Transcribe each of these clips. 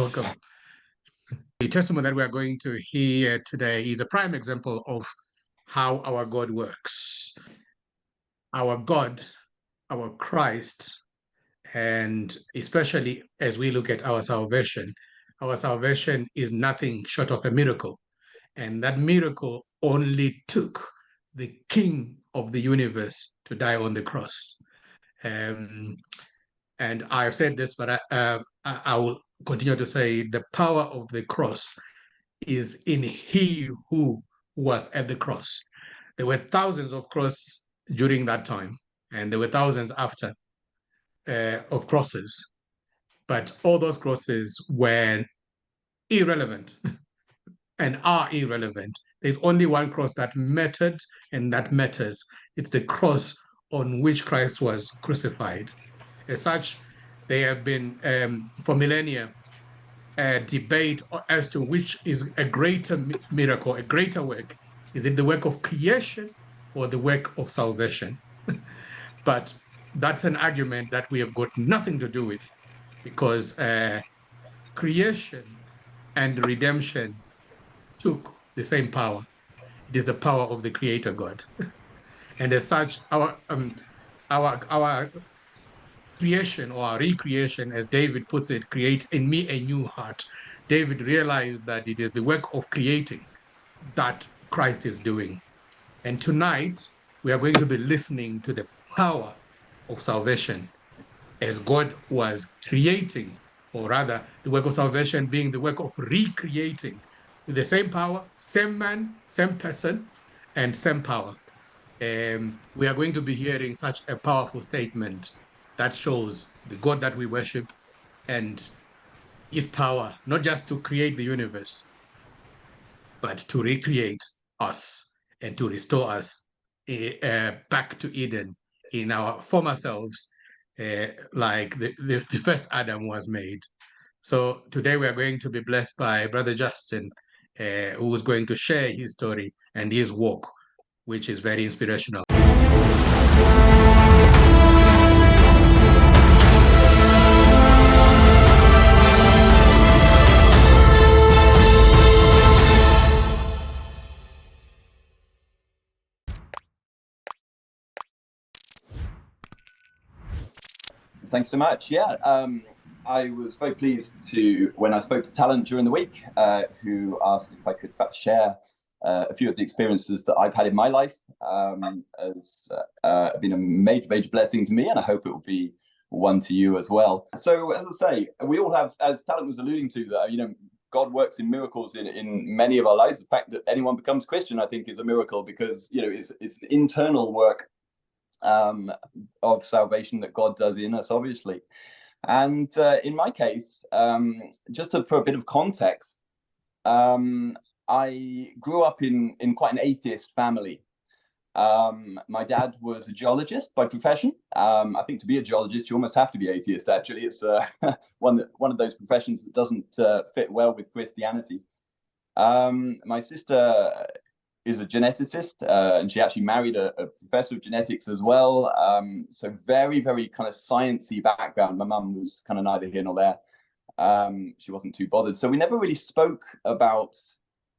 Welcome. The testimony that we are going to hear today is a prime example of how our God works. Our God, our Christ, and especially as we look at our salvation is nothing short of a miracle. And that miracle only took the King of the universe to die on the cross. And I've said this, but I will continue to say the power of the cross is in he who was at the cross. There were thousands of crosses during that time, and there were thousands after of crosses, but all those crosses were irrelevant and are irrelevant. There's only one cross that mattered and that matters. It's the cross on which Christ was crucified. As such, there have been, for millennia, a debate as to which is a greater miracle, a greater work. Is it the work of creation or the work of salvation? But that's an argument that we have got nothing to do with, because creation and redemption took the same power. It is the power of the Creator God. And as such, our creation or our recreation, as David puts it, create in me a new heart. David realized that it is the work of creating that Christ is doing. And tonight, we are going to be listening to the power of salvation as God was creating, or rather, the work of salvation being the work of recreating with the same power, same man, same person, and same power. We are going to be hearing such a powerful statement that shows the God that we worship and his power, not just to create the universe, but to recreate us and to restore us back to Eden in our former selves, like the first Adam was made. So today we are going to be blessed by Brother Justin, who is going to share his story and his walk, which is very inspirational. Thanks so much. Yeah, I was very pleased when I spoke to Talent during the week, who asked if I could perhaps share a few of the experiences that I've had in my life, as been a major blessing to me, and I hope it will be one to you as well. So, as I say, we all have, as Talent was alluding to, that God works in miracles in many of our lives. The fact that anyone becomes Christian, I think, is a miracle, because it's an internal work of salvation that God does in us, obviously. And in my case, just for a bit of context, I grew up in quite an atheist family. My dad was a geologist by profession. I think to be a geologist, you almost have to be atheist, actually. It's one of those professions that doesn't fit well with Christianity. My sister is a geneticist, and she actually married a professor of genetics as well. So very kind of sciencey background. My mum was kind of neither here nor there. She wasn't too bothered. So we never really spoke about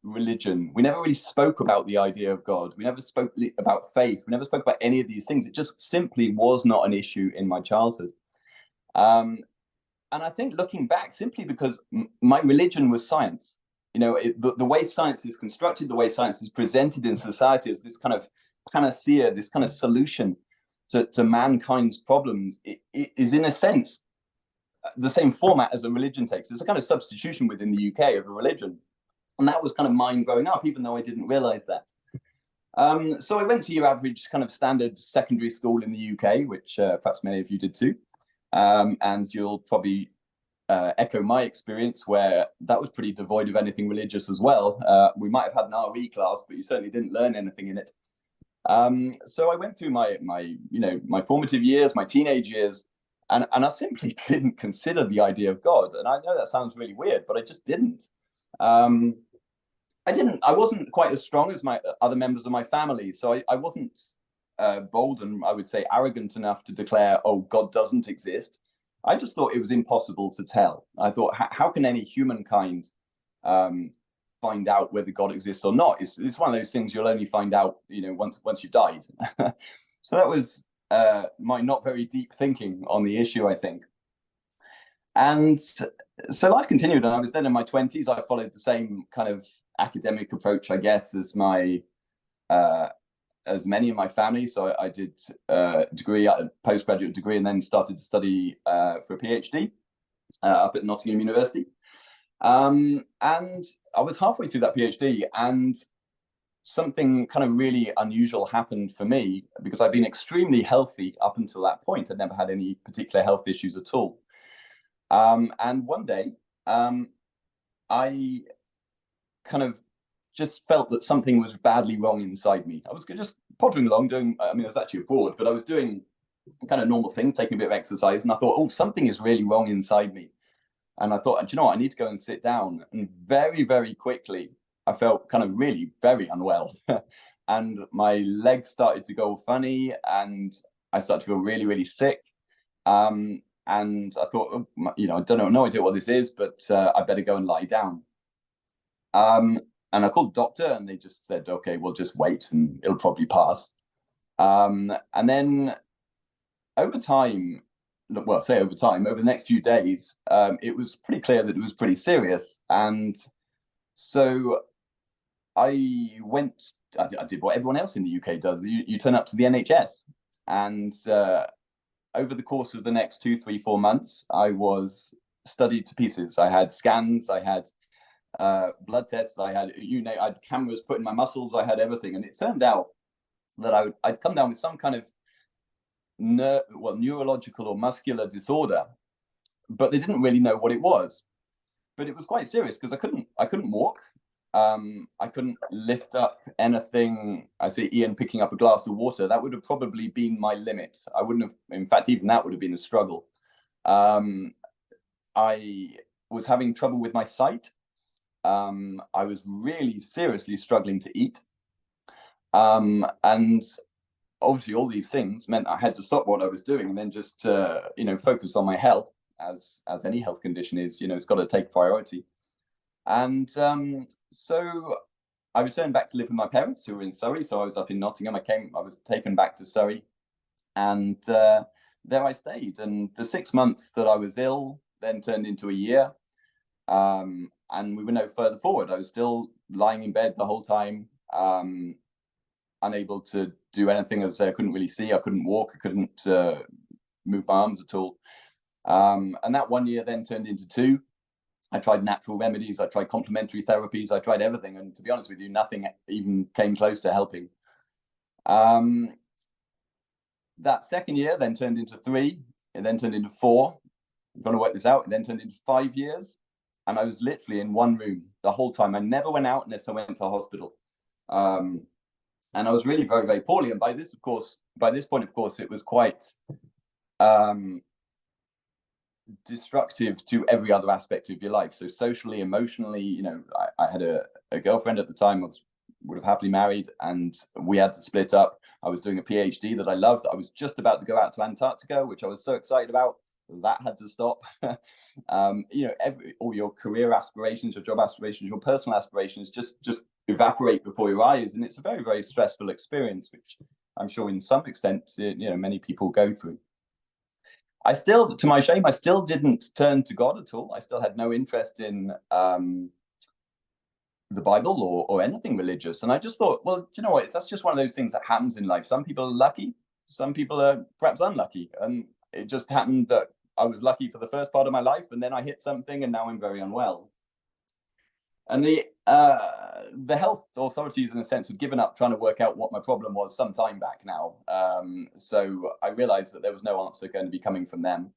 religion. We never really spoke about the idea of God. We never spoke about faith. We never spoke about any of these things. It just simply was not an issue in my childhood. And I think looking back, simply because my religion was science. The way science is constructed, the way science is presented in society as this kind of panacea, this kind of solution to mankind's problems, it is in a sense the same format as a religion takes. It's a kind of substitution within the UK of a religion. And that was kind of mine growing up, even though I didn't realize that. So I went to your average kind of standard secondary school in the UK, which perhaps many of you did too. And you'll probably echo my experience, where that was pretty devoid of anything religious as well. We might have had an RE class, but you certainly didn't learn anything in it. So I went through my formative years, my teenage years, and I simply didn't consider the idea of God. And I know that sounds really weird, but I just didn't. I wasn't quite as strong as my other members of my family, so I wasn't bold and, I would say, arrogant enough to declare, oh, God doesn't exist. I just thought it was impossible to tell. I thought, how can any humankind find out whether God exists or not? It's one of those things you'll only find out, once you've died. So that was my not very deep thinking on the issue, I think. And so life continued, and I was then in my 20s. I followed the same kind of academic approach, I guess, as many in my family. So I did a postgraduate degree, and then started to study for a PhD up at Nottingham University. And I was halfway through that PhD, and something kind of really unusual happened for me, because I've been extremely healthy up until that point. I'd never had any particular health issues at all. And one day, I kind of just felt that something was badly wrong inside me. I was just pottering along I was actually abroad, but I was doing kind of normal things, taking a bit of exercise, and I thought, oh, something is really wrong inside me. And I thought, do you know what? I need to go and sit down. And very, very quickly, I felt kind of really very unwell. And my legs started to go funny, and I started to feel really, really sick. And I thought, I don't know, no idea what this is, but I better go and lie down. And I called the doctor, and they just said, okay, we'll just wait and it'll probably pass. And then over time, over the next few days, it was pretty clear that it was pretty serious. And so I did what everyone else in the UK does. You turn up to the NHS. And over the course of the next 2, 3, 4 months, I was studied to pieces. I had scans, I had blood tests, I had I had cameras put in my muscles, I had everything. And it turned out that I'd come down with some kind of neurological or muscular disorder, but they didn't really know what it was. But it was quite serious, because I couldn't walk. I couldn't lift up anything. I see Ian picking up a glass of water. That would have probably been my limit. I wouldn't have, in fact, even that would have been a struggle. I was having trouble with my sight. I was really seriously struggling to eat. And obviously all these things meant I had to stop what I was doing and then just, focus on my health, as any health condition is, it's got to take priority. And so I returned back to live with my parents, who were in Surrey. So I was up in Nottingham. I was taken back to Surrey, and there I stayed. And the 6 months that I was ill then turned into a year. And we were no further forward. I was still lying in bed the whole time, unable to do anything. As I say, I couldn't really see, I couldn't walk, I couldn't move my arms at all. And that 1 year then turned into 2. I tried natural remedies, I tried complementary therapies, I tried everything. And to be honest with you, nothing even came close to helping. That second year then turned into 3, it then turned into 4. I'm going to work this out. It then turned into 5 years. And I was literally in one room the whole time. I never went out unless I went to hospital. And I was really very, very poorly. And by this point, of course, it was quite destructive to every other aspect of your life. So socially, emotionally, I had a girlfriend at the time. Would have happily married, and we had to split up. I was doing a PhD that I loved. I was just about to go out to Antarctica, which I was so excited about. That had to stop. All your career aspirations, your job aspirations, your personal aspirations just evaporate before your eyes, and it's a very, very stressful experience, which I'm sure in some extent many people go through. I still, to my shame, I still didn't turn to God at all. I still had no interest in the Bible or anything religious. And I just thought, well, do you know what? That's just one of those things that happens in life. Some people are lucky, some people are perhaps unlucky. And it just happened that I was lucky for the first part of my life, and then I hit something, and now I'm very unwell. And the health authorities, in a sense, have given up trying to work out what my problem was some time back now. So I realized that there was no answer going to be coming from them.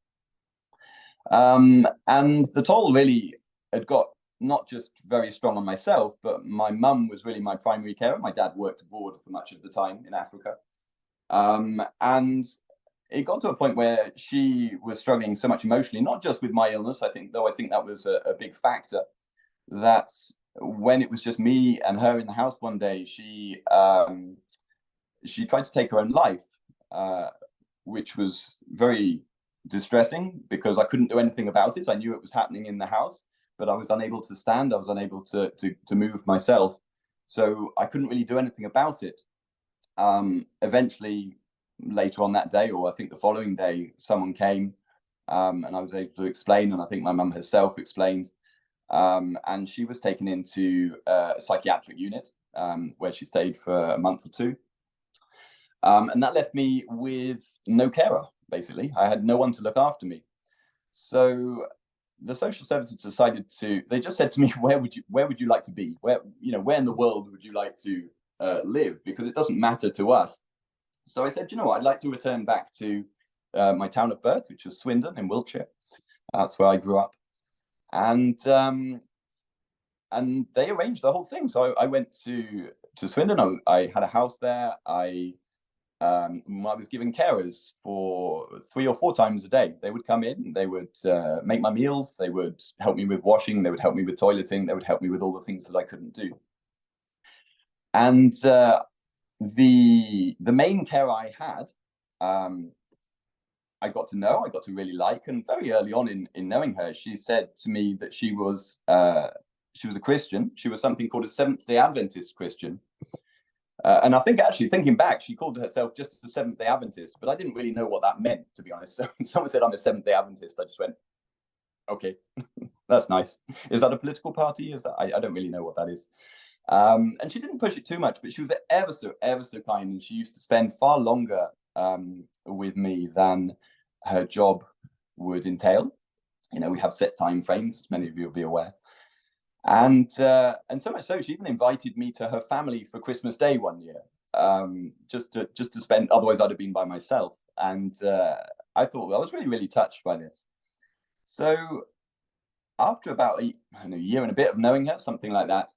And the toll really had got not just very strong on myself, but my mum was really my primary carer. My dad worked abroad for much of the time in Africa. And it got to a point where she was struggling so much emotionally, not just with my illness, I think that was a big factor, that when it was just me and her in the house one day, she tried to take her own life, which was very distressing because I couldn't do anything about it. I knew it was happening in the house, but I was unable to stand. I was unable to move myself. So I couldn't really do anything about it. Eventually, later on that day, or I think the following day, someone came, and I was able to explain, and I think my mum herself explained, and she was taken into a psychiatric unit, where she stayed for a month or two. And that left me with no carer, basically. I had no one to look after me. So the social services decided they just said to me, where would you like to be? Where in the world would you like to live? Because it doesn't matter to us. So I said, I'd like to return back to my town of birth, which was Swindon in Wiltshire. That's where I grew up. And they arranged the whole thing. So I went to Swindon. I had a house there. I was given carers for 3 or 4 times a day. They would come in, they would make my meals, they would help me with washing, they would help me with toileting, they would help me with all the things that I couldn't do. And the main care I had, I got to really like, and very early on in knowing her, she said to me that she was a Christian. She was something called a Seventh-day Adventist Christian. And I think, actually, thinking back, she called herself just a Seventh-day Adventist, but I didn't really know what that meant, to be honest. So when someone said I'm a Seventh-day Adventist, I just went, okay, that's nice. Is that a political party? Is that? I don't really know what that is. And she didn't push it too much, but she was ever so kind, and she used to spend far longer with me than her job would entail. We have set time frames, as many of you will be aware. And so much so, she even invited me to her family for Christmas Day one year, just to spend. Otherwise, I'd have been by myself. And I thought, I was really, really touched by this. So after about a year and a bit of knowing her, something like that,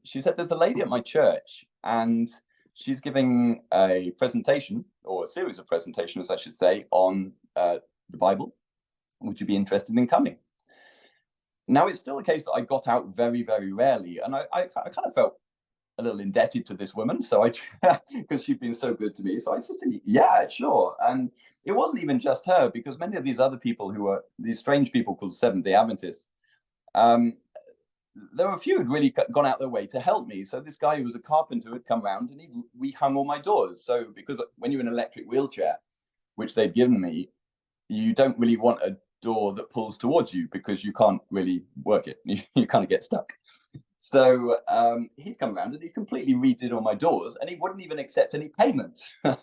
she said, there's a lady at my church, and she's giving a presentation, or a series of presentations, I should say, on the Bible. Would you be interested in coming? Now, it's still a case that I got out very, very rarely, and I kind of felt a little indebted to this woman, so because she'd been so good to me, so I just said, yeah, sure. And it wasn't even just her, because many of these other people who were these strange people called Seventh-day Adventists, there were a few who'd really gone out their way to help me. So this guy who was a carpenter had come round, and we hung all my doors. So because when you're in an electric wheelchair, which they'd given me, you don't really want a door that pulls towards you, because you can't really work it. You kind of get stuck. So he'd come around and he completely redid all my doors, and he wouldn't even accept any payment. So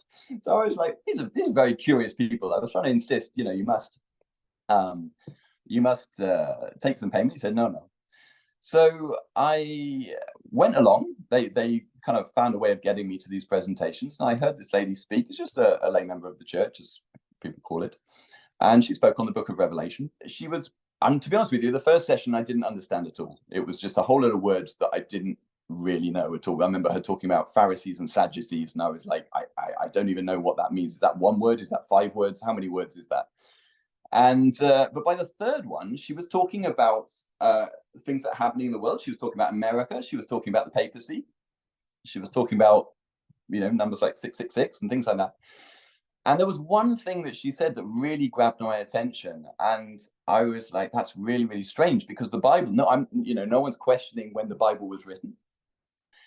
I was like, these are very curious people. I was trying to insist, you must take some payment. He said, no. So I went along. They kind of found a way of getting me to these presentations, and I heard this lady speak. It's just a lay member of the church, as people call it. And she spoke on the book of Revelation. She was, and to be honest with you, the first session I didn't understand at all. It was just a whole lot of words that I didn't really know at all. I remember her talking about Pharisees and Sadducees, and I was like, I don't even know what that means. Is that one word? Is that 5 words? How many words is that? And but by the third one, she was talking about things that are happening in the world. She was talking about America. She was talking about the papacy. She was talking about, numbers like 666 and things like that. And there was one thing that she said that really grabbed my attention, and I was like, "That's really, really strange," because the Bible. No one's questioning when the Bible was written,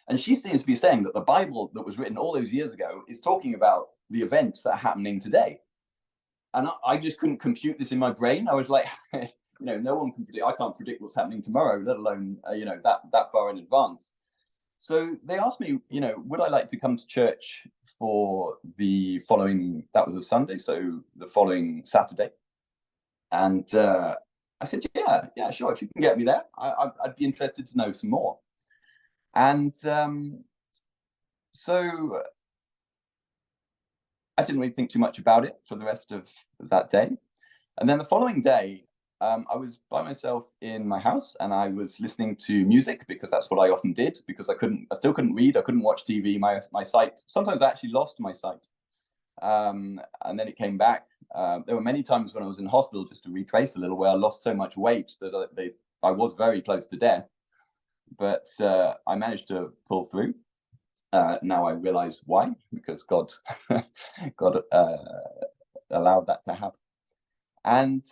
and she seems to be saying that the Bible that was written all those years ago is talking about the events that are happening today. And I just couldn't compute this in my brain. I was like, no one can predict. I can't predict what's happening tomorrow, let alone that far in advance. So they asked me, would I like to come to church for the following, that was a Sunday, so the following Saturday. And I said, yeah, sure. If you can get me there, I'd be interested to know some more. And so I didn't really think too much about it for the rest of that day. And then the following day, I was by myself in my house, and I was listening to music, because that's what I often did, because I still couldn't read, I couldn't watch TV. My sight, sometimes I actually lost my sight, and then it came back. There were many times when I was in hospital, just to retrace a little, where I lost so much weight that I was very close to death, but I managed to pull through. Now I realize why, because God allowed that to happen. And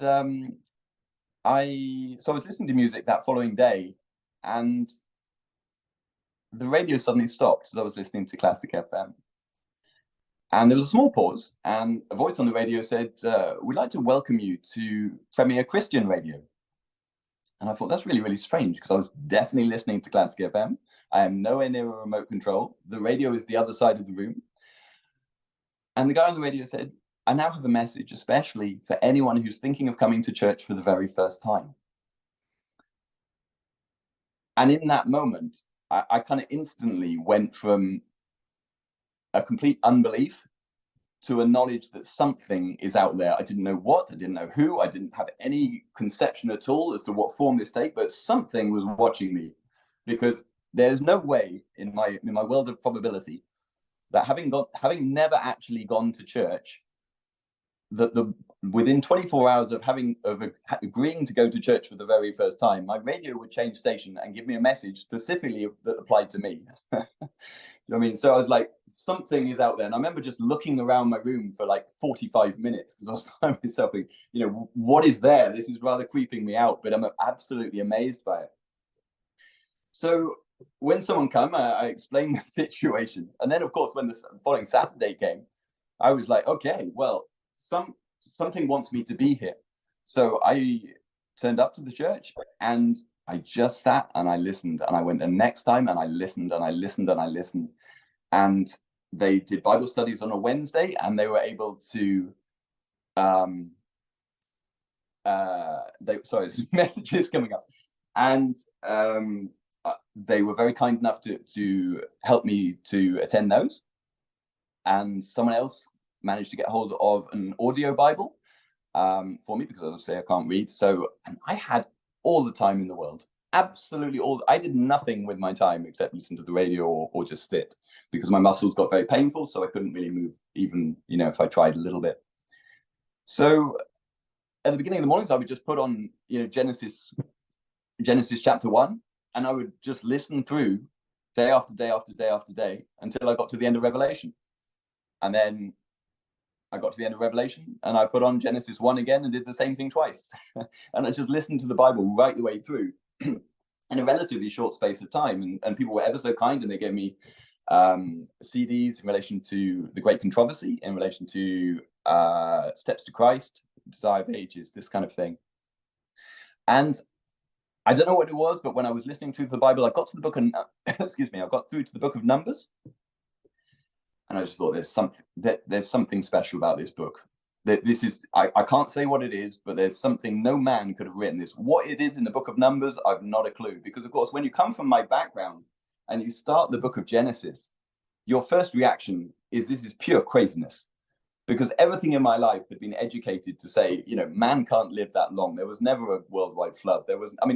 I was listening to music that following day, and the radio suddenly stopped as I was listening to Classic FM. And there was a small pause, and a voice on the radio said, "We'd like to welcome you to Premier Christian Radio." And I thought, that's really, really strange, because I was definitely listening to Classic FM. I am nowhere near a remote control. The radio is the other side of the room. And the guy on the radio said, "I now have a message, especially for anyone who's thinking of coming to church for the very first time." And in that moment, I kind of instantly went from a complete unbelief to a knowledge that something is out there. I didn't know what, I didn't know who, I didn't have any conception at all as to what form this take, but something was watching me, because there's no way in my world of probability that having never actually gone to church, that within 24 hours of agreeing to go to church for the very first time, my radio would change station and give me a message specifically that applied to me. You know what I mean? So I was like, something is out there. And I remember just looking around my room for like 45 minutes, because I was by myself thinking, what is there? This is rather creeping me out, but I'm absolutely amazed by it. So when someone came, I explained the situation. And then, of course, when the following Saturday came, I was like, okay, well, something wants me to be here. So I turned up to the church, and I just sat and I listened, and I went the next time and I listened and I listened and I listened. And they did Bible studies on a Wednesday, and they were able to sorry, messages coming up. And they were very kind enough to help me to attend those. And someone else managed to get hold of an audio Bible for me, because obviously I can't read. So, and I had all the time in the world, absolutely all. I did nothing with my time except listen to the radio or just sit, because my muscles got very painful, so I couldn't really move, even if I tried a little bit. So at the beginning of the mornings, I would just put on Genesis chapter 1, and I would just listen through day after day after day after day until I got to the end of Revelation. And then I got to the end of Revelation, and I put on Genesis 1 again and did the same thing twice. And I just listened to the Bible right the way through in a relatively short space of time. And people were ever so kind, and they gave me CDs in relation to The Great Controversy, in relation to Steps to Christ, Desire of Ages, this kind of thing. And I don't know what it was, but when I was listening through the Bible, I got to the book of, I got through to the book of Numbers. And I just thought, there's something special about this book. This is, I can't say what it is, but there's something no man could have written this. What it is in the book of Numbers, I've not a clue. Because, of course, when you come from my background and you start the book of Genesis, your first reaction is, this is pure craziness. Because everything in my life had been educated to say, man can't live that long. There was never a worldwide flood.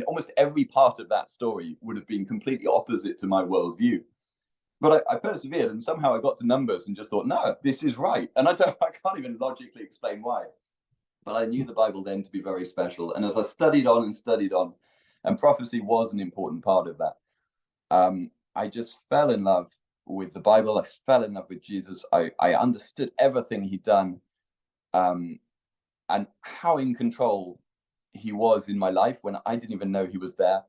Almost every part of that story would have been completely opposite to my worldview. But I persevered, and somehow I got to Numbers and just thought, no, this is right. And I can't even logically explain why. But I knew the Bible then to be very special. And as I studied on, and prophecy was an important part of that, I just fell in love with the Bible. I fell in love with Jesus. I understood everything he'd done, and how in control he was in my life when I didn't even know he was there.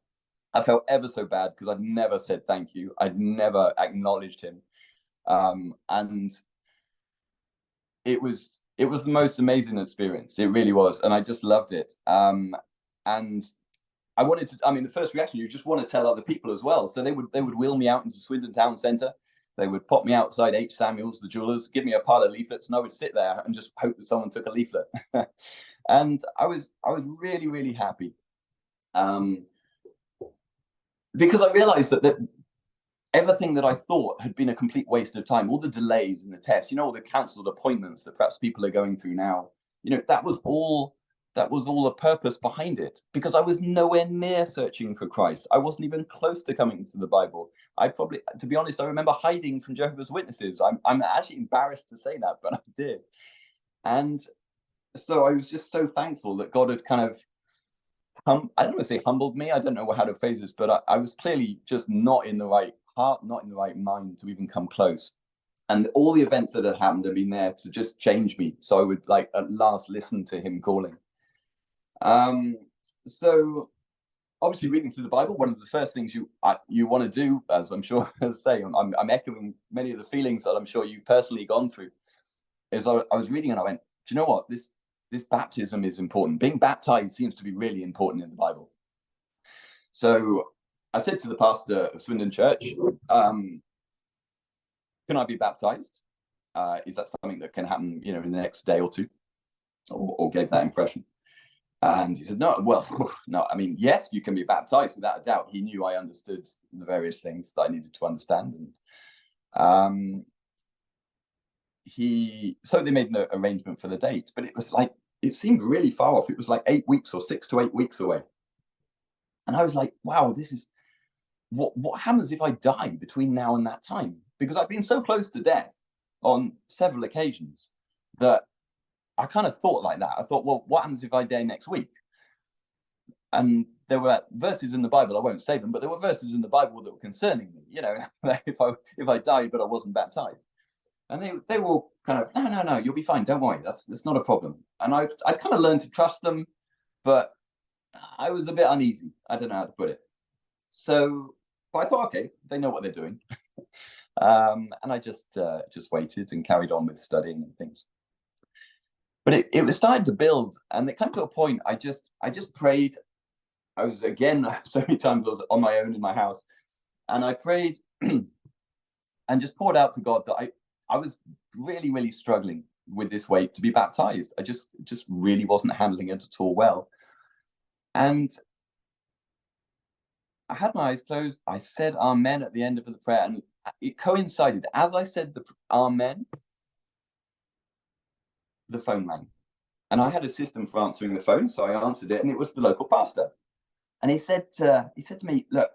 I felt ever so bad because I'd never said thank you. I'd never acknowledged him. And it was the most amazing experience. It really was. And I just loved it. And I wanted to, the first reaction, you just want to tell other people as well. So they would wheel me out into Swindon Town Centre. They would pop me outside H. Samuel's, the jewelers, give me a pile of leaflets, and I would sit there and just hope that someone took a leaflet. And I was really, really happy. Because I realized that everything that I thought had been a complete waste of time, all the delays in the tests, all the cancelled appointments that perhaps people are going through now, that was all a purpose behind it, because I was nowhere near searching for Christ. I wasn't even close to coming to the Bible. To be honest, I remember hiding from Jehovah's Witnesses. I'm actually embarrassed to say that, but I did. And so I was just so thankful that God had kind of, I don't want to say humbled me. I don't know how to phrase this, but I was clearly just not in the right heart, not in the right mind to even come close. And all the events that had happened had been there to just change me. So I would at last listen to him calling. So obviously, reading through the Bible, one of the first things you want to do, as I'm sure as say, I'm echoing many of the feelings that I'm sure you've personally gone through, is I was reading and I went, do you know what, this baptism is important. Being baptized seems to be really important in the Bible. So I said to the pastor of Swindon Church, can I be baptized? Is that something that can happen, in the next day or two? Or gave that impression. And he said, no, well, no, I mean, yes, you can be baptized without a doubt. He knew I understood the various things that I needed to understand. And so they made an arrangement for the date, but it was like, it seemed really far off. It was like 8 weeks or 6 to 8 weeks away. And I was like, wow, this is, what happens if I die between now and that time? Because I've been so close to death on several occasions that I kind of thought like that. I thought, well, what happens if I die next week? And there were verses in the Bible, I won't say them, but there were verses in the Bible that were concerning me, if I died but I wasn't baptized. And they were all kind of, no, you'll be fine, don't worry, that's not a problem. And I'd kind of learned to trust them, but I was a bit uneasy. I don't know how to put it. So, but I thought, okay, they know what they're doing. And I just waited and carried on with studying and things. But it was starting to build, and it came to a point. I just prayed. I was, again, so many times I was on my own in my house, and I prayed and just poured out to God that I was really, really struggling with this weight to be baptized. I just really wasn't handling it at all well. And I had my eyes closed. I said amen at the end of the prayer, and it coincided. As I said the amen, the phone rang. And I had a system for answering the phone, so I answered it, and it was the local pastor. And he said to me, look,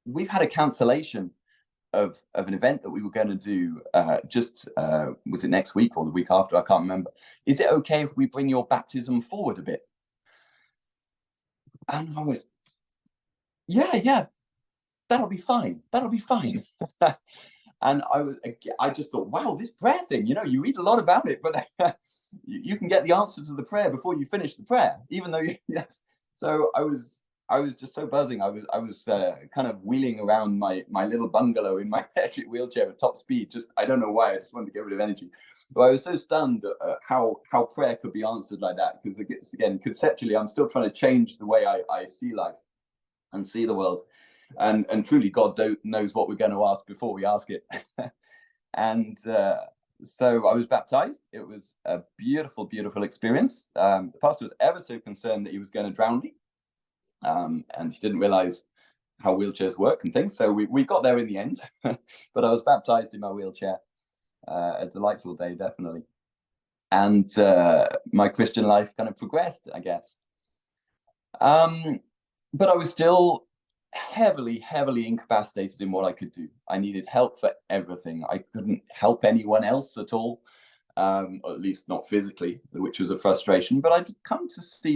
we've had a cancellation of an event that we were going to do was it next week or the week after? I can't remember. Is it okay if we bring your baptism forward a bit? And I was, yeah, that'll be fine. And I just thought, wow, this prayer thing, you read a lot about it, but you can get the answer to the prayer before you finish the prayer, even though yes. So I was just so buzzing. I was kind of wheeling around my little bungalow in my electric wheelchair at top speed. Just, I don't know why, I just wanted to get rid of energy. But I was so stunned at how prayer could be answered like that, because again, conceptually, I'm still trying to change the way I see life and see the world. And truly, God knows what we're going to ask before we ask it. And so I was baptized. It was a beautiful, beautiful experience. The pastor was ever so concerned that he was going to drown me. And he didn't realize how wheelchairs work and things. So we got there in the end. But I was baptized in my wheelchair. A delightful day, definitely. And my Christian life kind of progressed, I guess. But I was still heavily incapacitated in what I could do. I needed help for everything. I couldn't help anyone else at all, or at least not physically, which was a frustration. But I'd come to see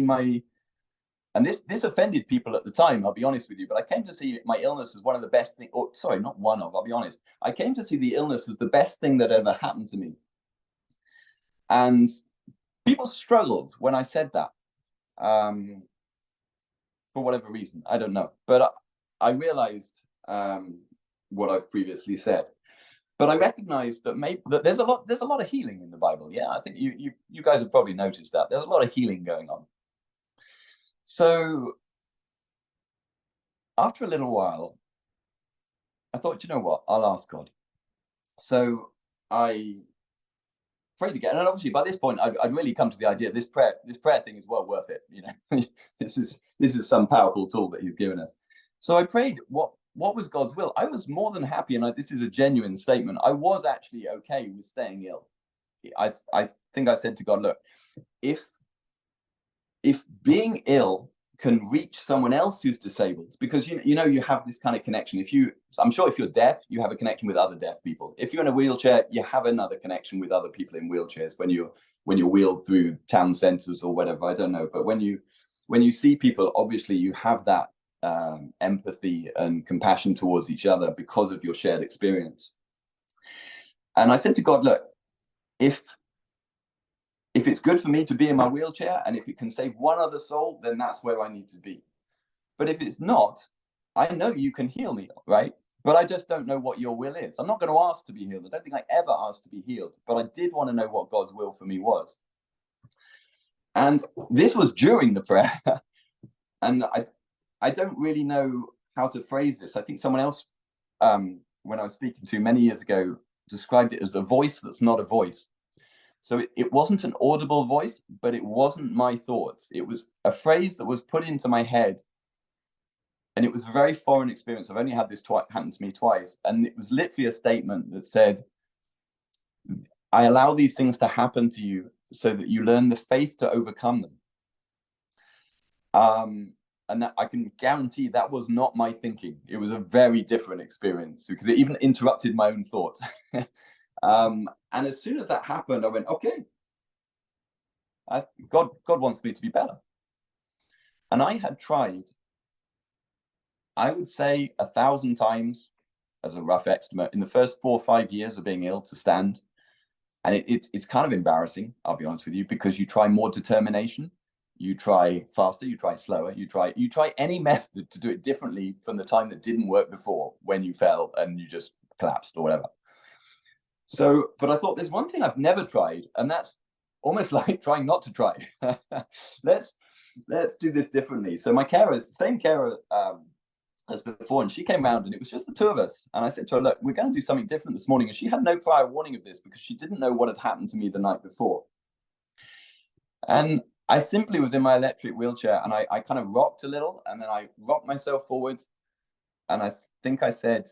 and this offended people at the time, I'll be honest with you, but I came to see my illness as one of the best things, or sorry, not one of, I'll be honest. I came to see the illness as the best thing that ever happened to me. And people struggled when I said that. For whatever reason, I don't know. But I realized what I've previously said. But I recognized that there's a lot of healing in the Bible. Yeah, I think you guys have probably noticed that. There's a lot of healing going on. So after a little while, I thought, you know what, I'll ask God. So I prayed again, and obviously by this point, I'd really come to the idea this prayer thing is well worth it. This is some powerful tool that He's given us. So I prayed, what was God's will? I was more than happy, and this is a genuine statement. I was actually okay with staying ill. I think I said to God, look, if being ill can reach someone else who's disabled, because you have this kind of connection. I'm sure if you're deaf, you have a connection with other deaf people. If you're in a wheelchair, you have another connection with other people in wheelchairs when you're wheeled through town centers or whatever. I don't know, but when you see people, obviously you have that empathy and compassion towards each other because of your shared experience. And I said to God, look, if if it's good for me to be in my wheelchair, and if it can save one other soul, then that's where I need to be. But if it's not, I know you can heal me, right? But I just don't know what your will is. I'm not going to ask to be healed. I don't think I ever asked to be healed, but I did want to know what God's will for me was. And this was during the prayer. And I don't really know how to phrase this. I think someone else, when I was speaking to many years ago, described it as a voice that's not a voice. So it wasn't an audible voice, but it wasn't my thoughts. It was a phrase that was put into my head. And it was a very foreign experience. I've only had this happen to me twice. And it was literally a statement that said, I allow these things to happen to you so that you learn the faith to overcome them. And that I can guarantee that was not my thinking. It was a very different experience because it even interrupted my own thought. And as soon as that happened, I went, okay, God wants me to be better. And I had tried, I would say 1,000 times, as a rough estimate, in the first 4 or 5 years of being ill to stand. And it's kind of embarrassing, I'll be honest with you, because you try more determination, you try faster, you try slower, you try any method to do it differently from the time that didn't work before when you fell and you just collapsed or whatever. So, but I thought there's one thing I've never tried, and that's almost like trying not to try. Let's do this differently. So my carer, the same carer as before, and she came around and it was just the two of us. And I said to her, look, we're going to do something different this morning. And she had no prior warning of this because she didn't know what had happened to me the night before. And I simply was in my electric wheelchair and I kind of rocked a little, and then I rocked myself forward. And I think I said,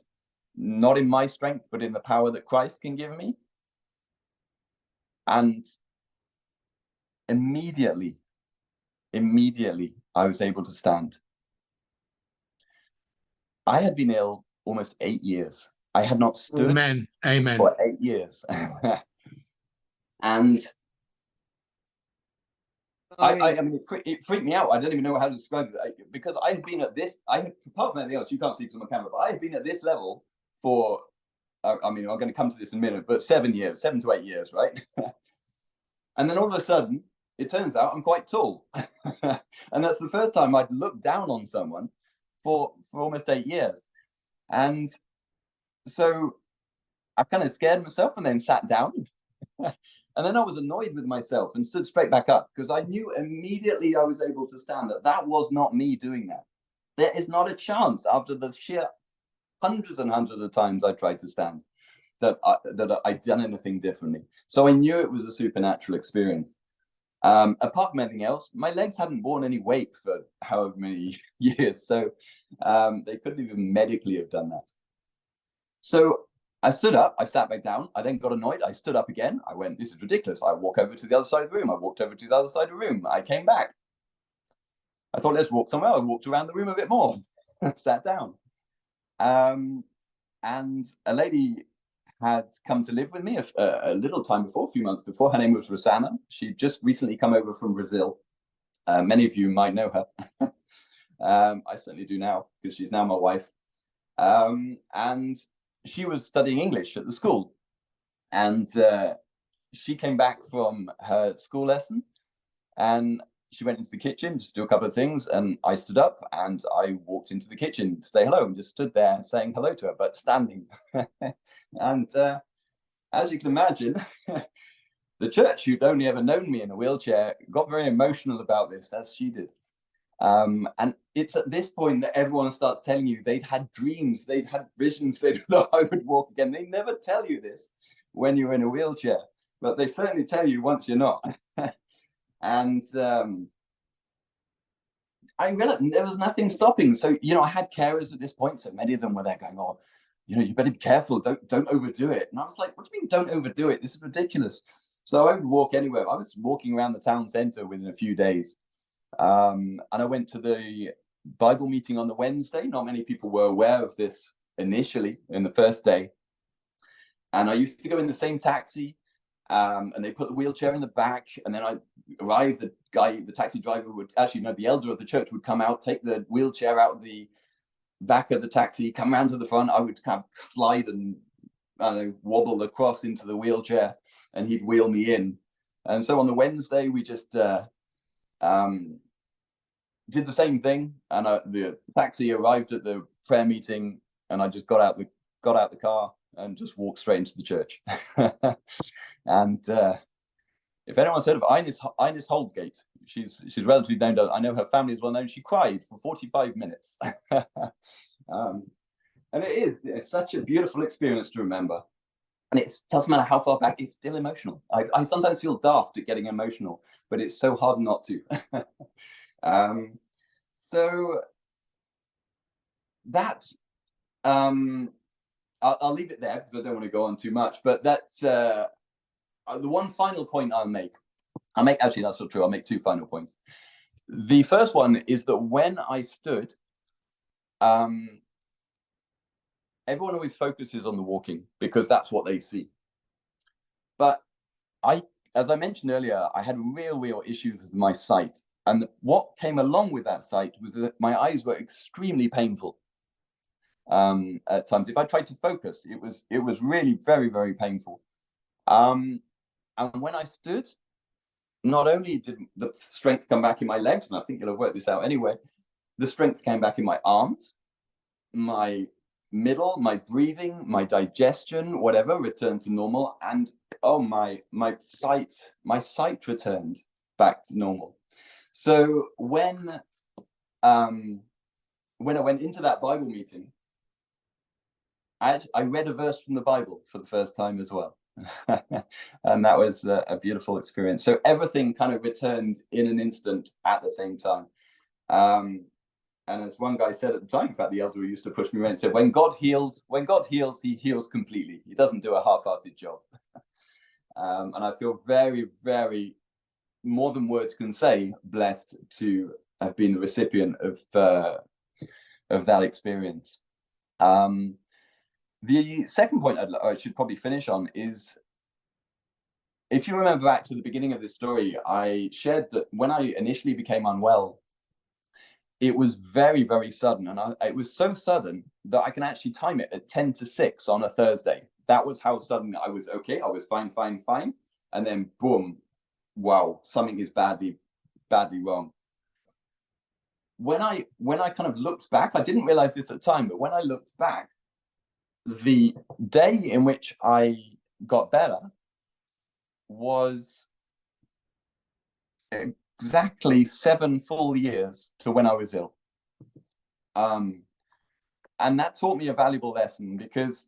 not in my strength, but in the power that Christ can give me. And immediately, I was able to stand. I had been ill almost 8 years. I had not stood Amen. For 8 years. And I mean, it freaked me out. I don't even know how to describe it because I had been at this, apart from anything else, you can't see it on my camera, but I had been at this level for, I mean, I'm going to come to this in a minute, but 7 to 8 years, right? And then all of a sudden, it turns out I'm quite tall. And that's the first time I'd looked down on someone for almost 8 years. And so I kind of scared myself and then sat down. And then I was annoyed with myself and stood straight back up because I knew immediately I was able to stand that was not me doing that. There is not a chance after the sheer hundreds and hundreds of times I tried to stand that I'd done anything differently. So I knew it was a supernatural experience. Apart from anything else, my legs hadn't borne any weight for however many years. So they couldn't even medically have done that. So I stood up, I sat back down, I then got annoyed, I stood up again, I went, this is ridiculous. I walk over to the other side of the room, I walked over to the other side of the room, I came back. I thought, let's walk somewhere. I walked around the room a bit more, sat down. And a lady had come to live with me a little time before, a few months before. Her name was Rosanna. She'd just recently come over from Brazil. Many of you might know her. I certainly do now, because she's now my wife. And she was studying English at the school. And she came back from her school lesson and she went into the kitchen just to do a couple of things. And I stood up and I walked into the kitchen to say hello and just stood there saying hello to her, but standing. And as you can imagine, the church, who'd only ever known me in a wheelchair, got very emotional about this, as she did. And it's at this point that everyone starts telling you they'd had dreams, they'd had visions, they thought I would walk again. They never tell you this when you're in a wheelchair, but they certainly tell you once you're not. And I realized there was nothing stopping. So, I had carers at this point. So many of them were there going, oh, you better be careful. Don't overdo it. And I was like, what do you mean don't overdo it? This is ridiculous. So I would walk anywhere. I was walking around the town centre within a few days. And I went to the Bible meeting on the Wednesday. Not many people were aware of this initially in the first day. And I used to go in the same taxi, and they put the wheelchair in the back. And then I arrived, the taxi driver would the elder of the church would come out, take the wheelchair out of the back of the taxi, come round to the front. I would kind of slide and wobble across into the wheelchair, and he'd wheel me in. And so on the Wednesday, we just did the same thing. And the taxi arrived at the prayer meeting, and I just got out the car and just walked straight into the church. And if anyone's heard of Ines Holdgate, she's relatively known. I know her family is well known. She cried for 45 minutes. And it's such a beautiful experience to remember. And it doesn't matter how far back, it's still emotional. I sometimes feel daft at getting emotional, but it's so hard not to. So that's, I'll leave it there because I don't want to go on too much, but that's the one final point actually, that's not true. I'll make two final points. The first one is that when I stood, everyone always focuses on the walking because that's what they see. But as I mentioned earlier, I had real issues with my sight. And what came along with that sight was that my eyes were extremely painful. At times, if I tried to focus, it was really very painful. And when I stood, not only did the strength come back in my legs, and I think you'll have worked this out anyway, the strength came back in my arms, my middle, my breathing, my digestion, whatever returned to normal, and my sight returned back to normal. So when I went into that Bible meeting, I read a verse from the Bible for the first time as well. And that was a beautiful experience. So everything kind of returned in an instant at the same time. And as one guy said at the time, in fact, the elder who used to push me around, said, when God heals, he heals completely. He doesn't do a half-hearted job. And I feel very more than words can say, blessed to have been the recipient of that experience. The second point I should probably finish on is, if you remember back to the beginning of this story, I shared that when I initially became unwell, it was very sudden. And it was so sudden that I can actually time it at 10 to 6 on a Thursday. That was how sudden I was. Okay, I was fine. And then boom, wow, something is badly wrong. When I kind of looked back, I didn't realize this at the time, but when I looked back, the day in which I got better was exactly 7 full years to when I was ill. And that taught me a valuable lesson, because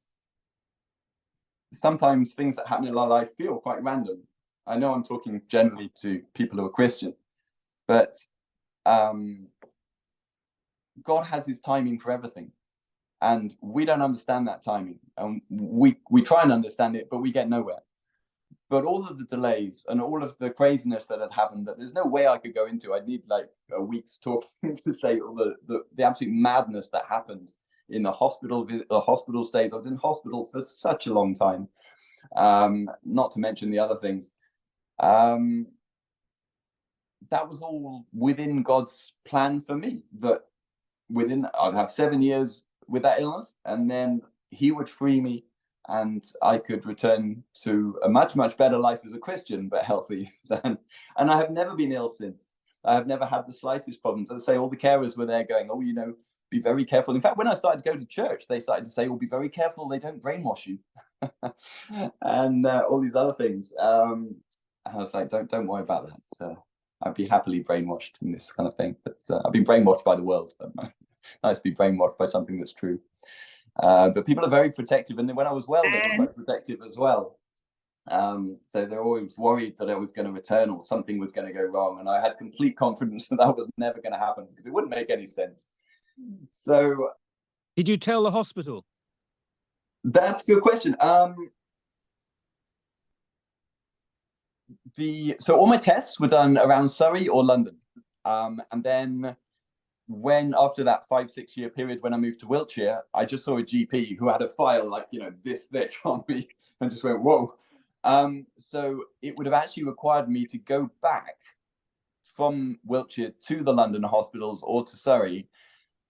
sometimes things that happen in our life feel quite random. I know I'm talking generally to people who are Christian, but God has his timing for everything. And we don't understand that timing. And we try and understand it, but we get nowhere. But all of the delays and all of the craziness that had happened, that there's no way I could go into. I'd need like a week's talking to say all the absolute madness that happened in the hospital stays. I was in hospital for such a long time, not to mention the other things. That was all within God's plan for me, that I'd have 7 years with that illness, and then he would free me, and I could return to a much better life as a Christian, but healthy then. And I have never been ill since. I have never had the slightest problems. As I say, all the carers were there going, oh, be very careful. In fact, when I started to go to church, they started to say, oh, be very careful, they don't brainwash you. And all these other things. And I was like, don't worry about that. So I'd be happily brainwashed in this kind of thing. But I've been brainwashed by the world. Nice to be brainwashed by something that's true. But people are very protective, and when I was well, they were quite protective as well. So they're always worried that I was going to return or something was going to go wrong, and I had complete confidence that was never going to happen, because it wouldn't make any sense. So, did you tell the hospital? That's a good question. So all my tests were done around Surrey or London, and then after that 5-6 year period, when I moved to Wiltshire, I just saw a GP who had a file like this thick on me, and just went, whoa. So it would have actually required me to go back from Wiltshire to the London hospitals or to Surrey,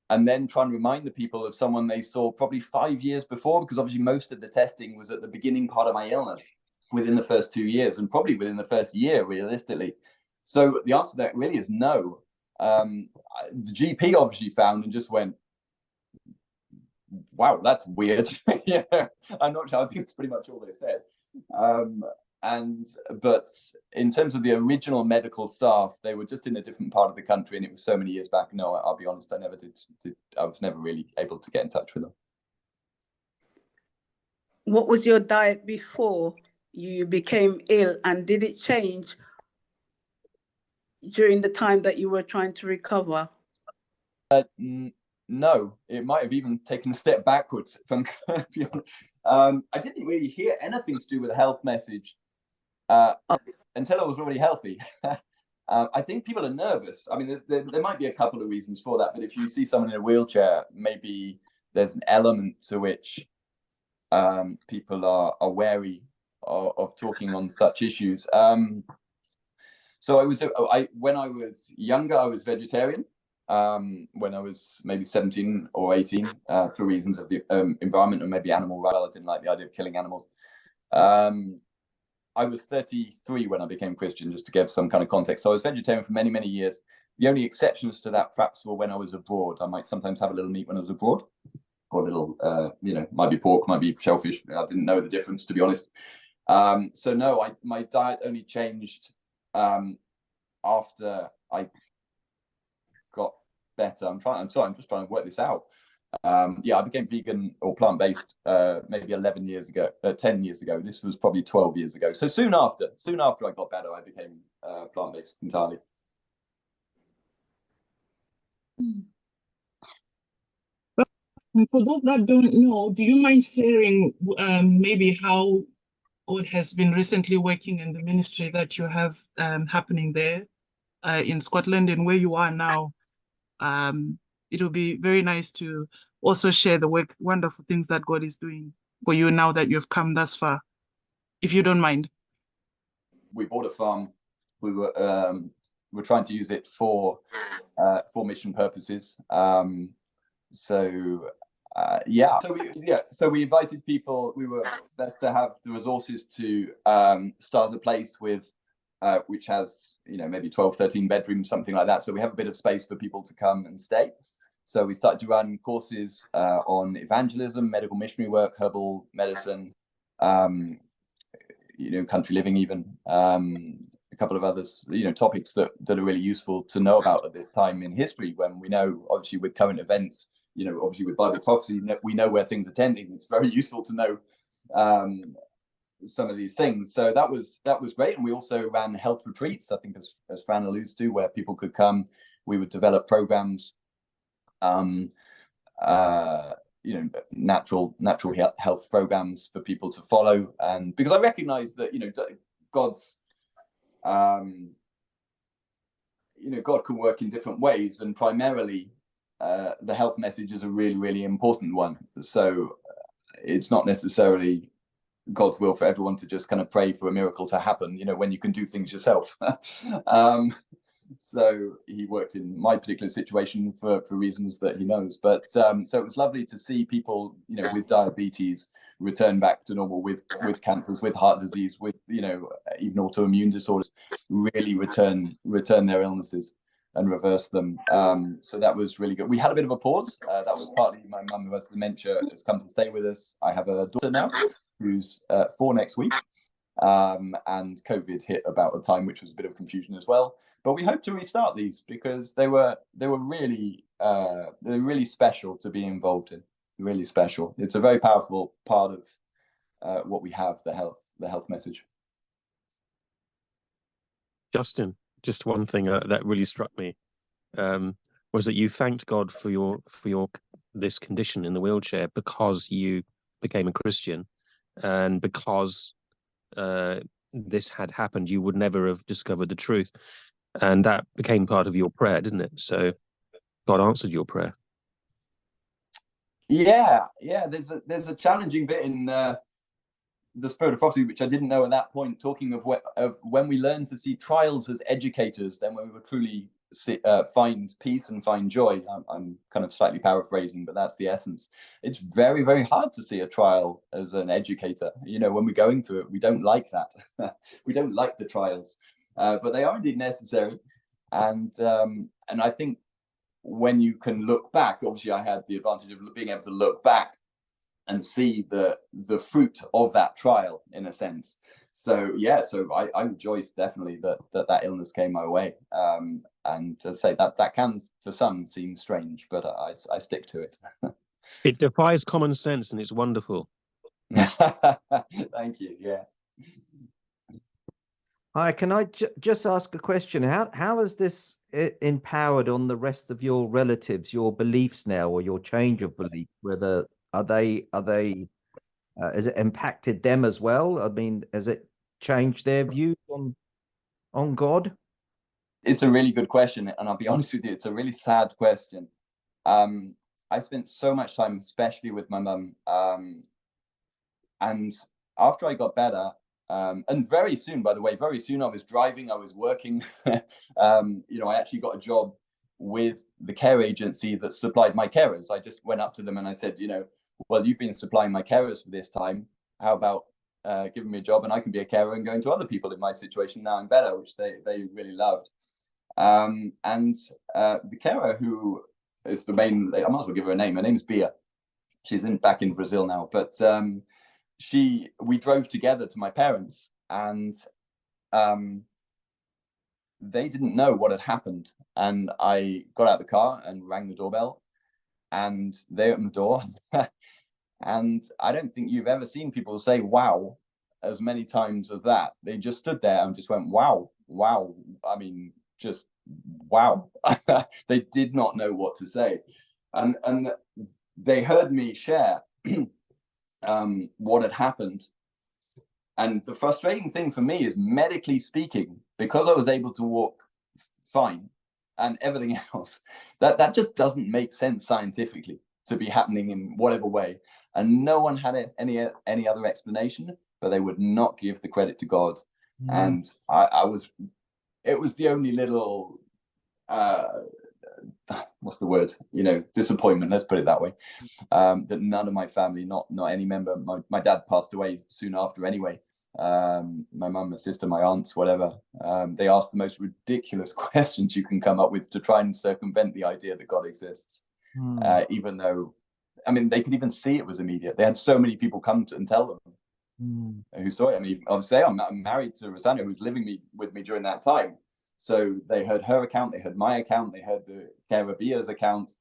and then try and remind the people of someone they saw probably 5 years before, because obviously most of the testing was at the beginning part of my illness. within the first 2 years, and probably within the first year, realistically. So the answer to that really is no. The GP obviously found and just went, wow, that's weird. Yeah, I'm not sure. I think it's pretty much all they said. But in terms of the original medical staff, they were just in a different part of the country, and it was so many years back. No, I'll be honest, I never did. I was never really able to get in touch with them. What was your diet before you became ill, and did it change during the time that you were trying to recover? No, it might have even taken a step backwards, if I'm going to be honest. I didn't really hear anything to do with a health message until I was already healthy. I think people are nervous. I mean, there might be a couple of reasons for that, but if you see someone in a wheelchair, maybe there's an element to which people are wary of talking on such issues. So when I was younger, I was vegetarian. When I was maybe 17 or 18, for reasons of the environment or maybe animal rights. I didn't like the idea of killing animals. I was 33 when I became Christian, just to give some kind of context. So I was vegetarian for many, many years. The only exceptions to that perhaps were when I was abroad. I might sometimes have a little meat when I was abroad, or a little, might be pork, might be shellfish. I didn't know the difference, to be honest. So no, my diet only changed after I got better. I'm just trying to work this out. I became vegan or plant-based maybe 10 years ago. This was probably 12 years ago. So soon after I got better, I became plant-based entirely. For those that don't know, do you mind sharing maybe how God has been recently working in the ministry that you have happening there in Scotland and where you are now? It will be very nice to also share the wonderful things that God is doing for you now that you've come thus far, if you don't mind. We bought a farm. We're trying to use it for mission purposes. So we invited people. We were blessed to have the resources to start a place with which has maybe 12, 13 bedrooms, something like that. So we have a bit of space for people to come and stay. So we started to run courses on evangelism, medical missionary work, herbal medicine, country living, even a couple of others, topics that are really useful to know about at this time in history, when we know, obviously, with current events, obviously with Bible prophecy, we know where things are tending. It's very useful to know some of these things. So that was great. And we also ran health retreats, I think, as Fran alludes to, where people could come. We would develop programs, natural health programs for people to follow. And because I recognize that God's God can work in different ways, and primarily the health message is a really, really important one. So it's not necessarily God's will for everyone to just kind of pray for a miracle to happen, when you can do things yourself. So he worked in my particular situation for reasons that he knows. But so it was lovely to see people, with diabetes return back to normal, with cancers, with heart disease, with, even autoimmune disorders, really return their illnesses and reverse them. So that was really good. We had a bit of a pause. That was partly my mum, who has dementia, has come to stay with us. I have a daughter now who's 4 next week. And COVID hit about a time which was a bit of confusion as well. But we hope to restart these because they were really special to be involved in. Really special. It's a very powerful part of what we have, the health message. Justin, just one thing that really struck me was that you thanked God for your this condition in the wheelchair because you became a Christian, and because this had happened, you would never have discovered the truth, and that became part of your prayer, didn't it? So God answered your prayer. Yeah. There's a challenging bit in the Spirit of Prophecy, which I didn't know at that point, talking of when we learn to see trials as educators, then when we were truly find peace and find joy. I'm kind of slightly paraphrasing, but that's the essence. It's very, very hard to see a trial as an educator. You know, when we're going through it, we don't like that. We don't like the trials, but they are indeed necessary. And I think when you can look back, obviously I had the advantage of being able to look back and see the fruit of that trial, in a sense. So yeah, so I rejoice definitely that illness came my way, and to say that can for some seem strange, but I stick to it. It defies common sense, and it's wonderful. Thank you. Yeah. Hi, can I just ask a question? How has this empowered on the rest of your relatives, your beliefs now, or your change of belief? Whether has it impacted them as well? I mean, has it changed their views on God? It's a really good question, and I'll be honest with you, it's a really sad question. I spent so much time, especially with my mum, and after I got better, and very soon, by the way, very soon I was driving, I was working. You know, I actually got a job with the care agency that supplied my carers. I just went up to them and I said, you know, well, you've been supplying my carers for this time. How about giving me a job and I can be a carer and going to other people in my situation now I'm better, which they really loved. And the carer who is the main, I might as well give her a name. Her name's Bia. She's back in Brazil now, but we drove together to my parents, and they didn't know what had happened. And I got out of the car and rang the doorbell, and they opened the door. And I don't think you've ever seen people say wow as many times as that. They just stood there and just went wow, wow. I mean, just wow. They did not know what to say. And they heard me share what had happened. And the frustrating thing for me is, medically speaking, because I was able to walk fine and everything else, that just doesn't make sense scientifically to be happening in whatever way. And no one had any other explanation, but they would not give the credit to God. And it was the only little what's the word, you know, disappointment, let's put it that way, that none of my family, not any member, my dad passed away soon after anyway, my mum, my sister, my aunts, whatever, they asked the most ridiculous questions you can come up with to try and circumvent the idea that God exists. Even though, I mean, they could even see it was immediate. They had so many people come to and tell them who saw it. I mean, obviously I'm married to Rosanna, who's living with me during that time. So they heard her account, they heard my account, they heard the carer Bia's account,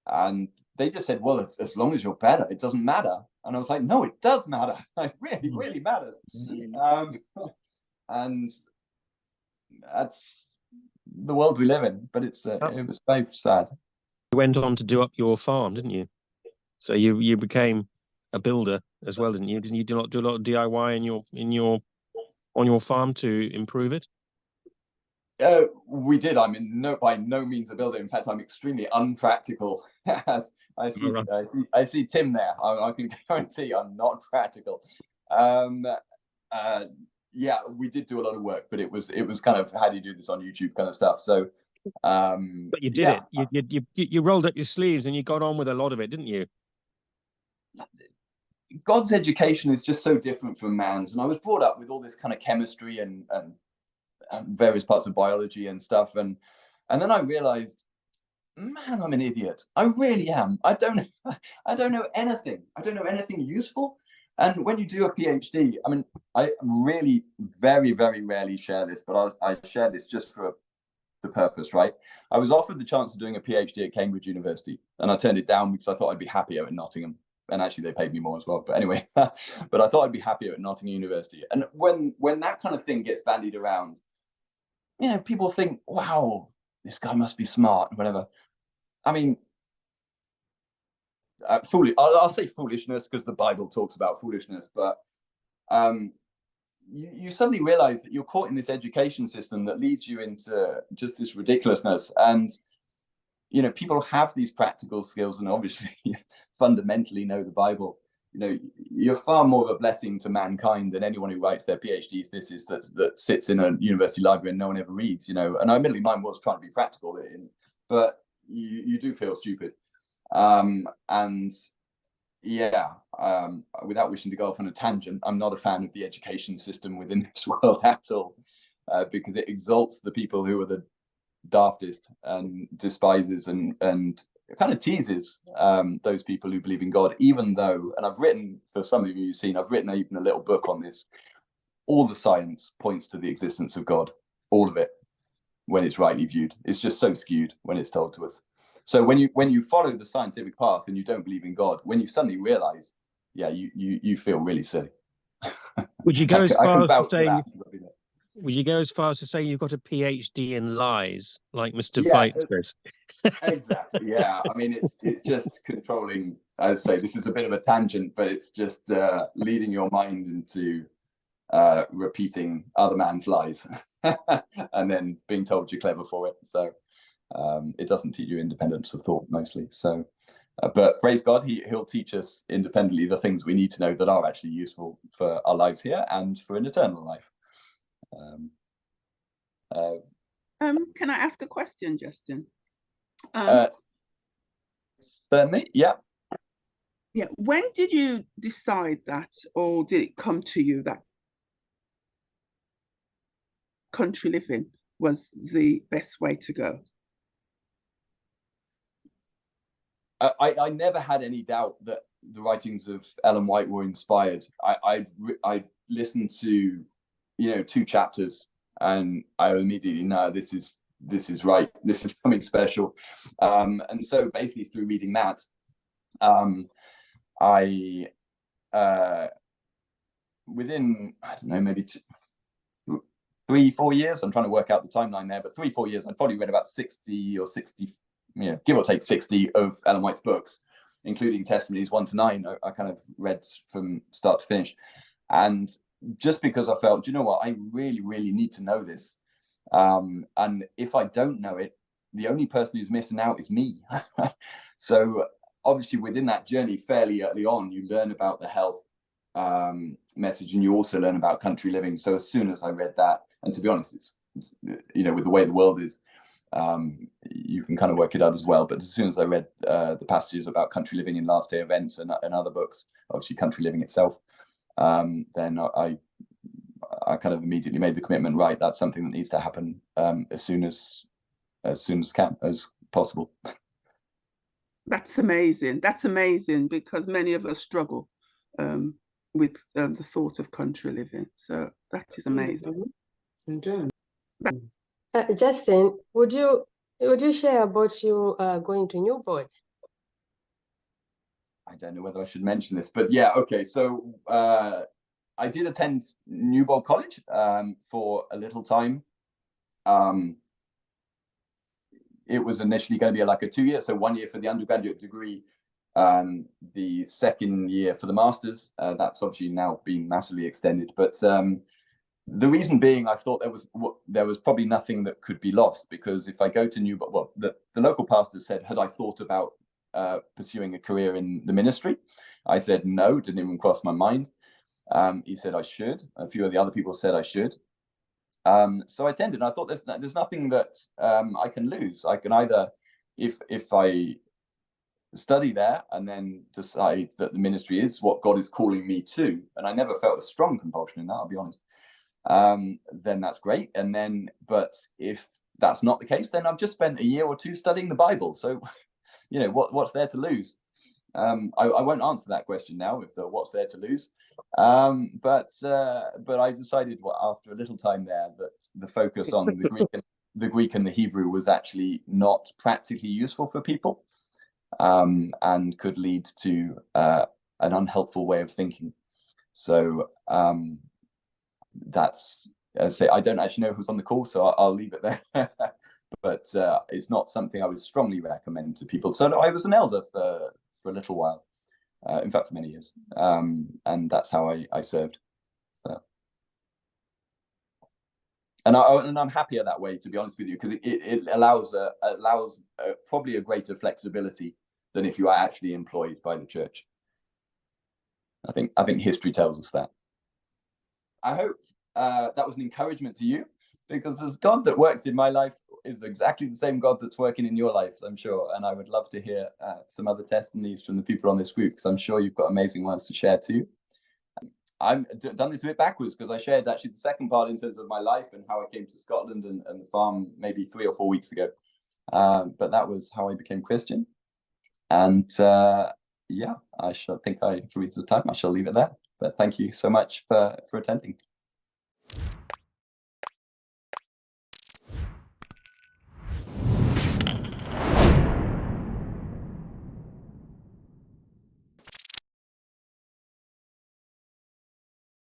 and they just said, well, as long as you're better, it doesn't matter. And I was like, no, it does matter. It really, really matters. And that's the world we live in, but it was very sad. You went on to do up your farm, didn't you? So you became a builder as well, didn't you? Didn't you do a lot of DIY on your farm to improve it? We did. I mean, by no means a builder. In fact, I'm extremely unpractical. As I see Tim there. I can guarantee I'm not practical. Yeah, we did do a lot of work, but it was kind of, how do you do this on YouTube kind of stuff. So, but you did it. You rolled up your sleeves and you got on with a lot of it, didn't you? God's education is just so different from man's, and I was brought up with all this kind of chemistry and various parts of biology and stuff, and then I realized, man, I'm an idiot. I really am. I don't know anything. I don't know anything useful. And when you do a PhD, I mean, I really very, very rarely share this, but I share this just for the purpose, right? I was offered the chance of doing a PhD at Cambridge University, and I turned it down because I thought I'd be happier at Nottingham. And actually they paid me more as well, but anyway. But I thought I'd be happier at Nottingham University. And when that kind of thing gets bandied around, you know, people think, wow, this guy must be smart, whatever. I mean, I'll say foolishness because the Bible talks about foolishness, but you suddenly realize that you're caught in this education system that leads you into just this ridiculousness. And, you know, people have these practical skills and obviously fundamentally know the Bible. you're far more of a blessing to mankind than anyone who writes their PhD thesis that sits in a university library and no one ever reads, and admittedly mine was trying to be practical, but you do feel stupid. And yeah, without wishing to go off on a tangent, I'm not a fan of the education system within this world at all, because it exalts the people who are the daftest and despises and kind of teases those people who believe in God, even though, and I've written, for some of you you've seen, I've written even a little book on this, all the science points to the existence of God, all of it, when it's rightly viewed. It's just so skewed when it's told to us. So when you follow the scientific path and you don't believe in God, when you suddenly realize, yeah, you feel really silly. Would you go as far as to say? That. Would you go as far as to say you've got a PhD in lies, like Mr. Yeah, Fight says? Exactly. Yeah. I mean, it's just controlling. As I say, this is a bit of a tangent, but it's just leading your mind into repeating other man's lies, and then being told you're clever for it. So it doesn't teach you independence of thought mostly. So, but praise God, he'll teach us independently the things we need to know that are actually useful for our lives here and for an eternal life. Can I ask a question, Justin? Certainly, yeah. Yeah. When did you decide that, or did it come to you that country living was the best way to go? I never had any doubt that the writings of Ellen White were inspired. I listened to 2 chapters and I immediately know this is right, this is something special, and so basically through reading that, I within, I don't know, maybe 3-4 years, I'm trying to work out the timeline there, but 3-4 years, I'd probably read about 60, give or take 60 of Ellen White's books, including Testimonies 1 to 9. I kind of read from start to finish, and just because I felt, do you know what, I really, really need to know this. And if I don't know it, the only person who's missing out is me. So obviously within that journey, fairly early on, you learn about the health message, and you also learn about country living. So as soon as I read that, and to be honest, it's with the way the world is, you can kind of work it out as well. But as soon as I read the passages about country living in Last Day Events and other books, obviously country living itself, then I kind of immediately made the commitment, right, that's something that needs to happen as soon as possible. That's amazing. That's amazing, because many of us struggle with the thought of country living. So that is amazing. Justin, would you share about you going to Newport? I don't know whether I should mention this, but yeah, okay. So I did attend Newbold College for a little time. It was initially going to be like a 2-year, so 1 year for the undergraduate degree, the second year for the master's. That's obviously now been massively extended, but the reason being, I thought there was probably nothing that could be lost, because if I go to Newbold, well, the local pastor said, had I thought about pursuing a career in the ministry? I said no, didn't even cross my mind. He said I should. A few of the other people said I should. So I attended. I thought there's nothing that I can lose. I can either, if I study there and then decide that the ministry is what God is calling me to, and I never felt a strong compulsion in that, I'll be honest, then that's great. And then, but if that's not the case, then I've just spent a year or 2 studying the Bible. So, what's there to lose? I won't answer that question now with what's there to lose. But I decided after a little time there that the focus on the Greek and the Hebrew was actually not practically useful for people, and could lead to an unhelpful way of thinking. So that's, as I say, I don't actually know who's on the call, so I'll leave it there. But it's not something I would strongly recommend to people. So I was an elder for a little while, in fact for many years, and that's how I served. So, and I'm happier that way, to be honest with you, because it allows probably a greater flexibility than if you are actually employed by the church. I think history tells us that. I hope that was an encouragement to you, because this God that works in my life is exactly the same God that's working in your lives, I'm sure. And I would love to hear some other testimonies from the people on this group, because I'm sure you've got amazing ones to share too. I've done this a bit backwards, because I shared actually the second part in terms of my life and how I came to Scotland and the farm maybe 3 or 4 weeks ago. But that was how I became Christian. And yeah, I think for the time I shall leave it there. But thank you so much for attending.